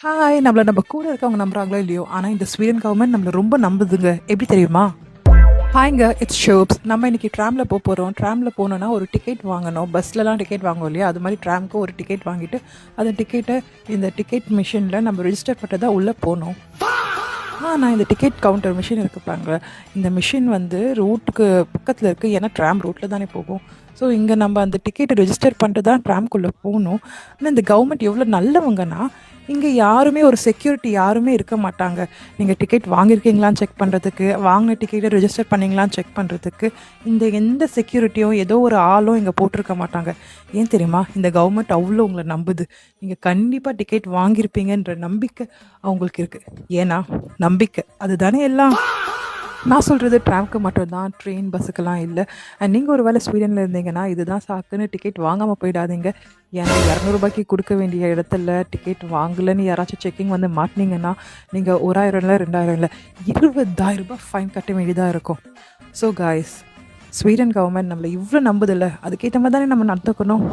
Hi! நம்ம கூட இருக்கவங்க நம்புறாங்களோ இல்லையோ, ஆனா இந்த ஸ்வீடன் கவர்மெண்ட் நம்மள ரொம்ப நம்புதுங்க. எப்படி தெரியுமா? ஹாய்ங்க, இட்ஸ் ஷோப்ஸ். நம்ம இன்னைக்கு ட்ராம்ல போறோம். ட்ராம்ல போனோம்னா ஒரு டிக்கெட் வாங்கணும். பஸ்லலாம் டிக்கெட் வாங்குவோம் இல்லையா? அது மாரி ட்ராம்க்கு ஒரு டிக்கெட் வாங்கிட்டு, அந்த டிக்கெட்ட இந்த டிக்கெட் மிஷின்ல நம்ம ரிஜிஸ்டர் பண்ணிட்டு தான் உள்ள போணும். நான் இந்த டிக்கெட் கவுண்டர் மிஷின் இருக்கு பாருங்க. இந்த மிஷின் வந்து ரூட்டுக்கு பக்கத்துல இருக்கு. ஏன்னா ட்ராம் ரூட்ல தானே போகும். ஸோ இங்க நம்ம அந்த டிக்கெட்ட ரெஜிஸ்டர் பண்ணிட்டு தான் ட்ராம்க்குள்ள போணும். ஆனா இந்த கவர்மெண்ட் எவ்வளோ நல்லவங்கன்னா, இங்க யாருமே ஒரு செக்யூரிட்டி யாருமே இருக்க மாட்டாங்க. நீங்க டிக்கெட் வாங்கியிருக்கீங்களான்னு செக் பண்றதுக்கு, வாங்குன டிக்கெட்ட ரெஜிஸ்டர் பண்ணீங்களான்னு செக் பண்றதுக்கு, இந்த எந்த செக்யூரிட்டியும் ஏதோ ஒரு ஆளும் இங்க போட்டிருக்க மாட்டாங்க. ஏன் தெரியுமா? இந்த கவர்மெண்ட் அவ்வளோ உங்கள நம்புது. நீங்க கண்டிப்பா டிக்கெட் வாங்கியிருப்பீங்கன்ற நம்பிக்கை அவங்களுக்கு இருக்கு. ஏன்னா, நம்பிக்கை. அதுதானே எல்லாம். நான் சொல்றது ட்ராம்க்கு மட்டும் தான். ட்ரெயின், பஸ்ஸுக்கெல்லாம் இல்ல. நீங்க ஒரு வேளை ஸ்வீடன்ல இருந்தீங்கன்னா, இதுதான் சாக்குன்னு டிக்கெட் வாங்காம போயிடாதீங்க. ஏன்னா ரூ. 200 குடுக்க வேண்டிய இடத்துல டிக்கெட் வாங்கலன்னு யாராச்சும் செக்கிங் வந்து மாட்டுனீங்கன்னா, நீங்க 1000 இல்ல 2000 இல்ல ரூ. 20,000 ஃபைன் கட்ட வேண்டியதா இருக்கும். ஸோ காய்ஸ், ஸ்வீடன் கவர்மெண்ட் நம்மள இவ்ளோ நம்புதுல்ல, அதுக்கேத்த மாரி தானே நம்ம நடந்துக்கணும்.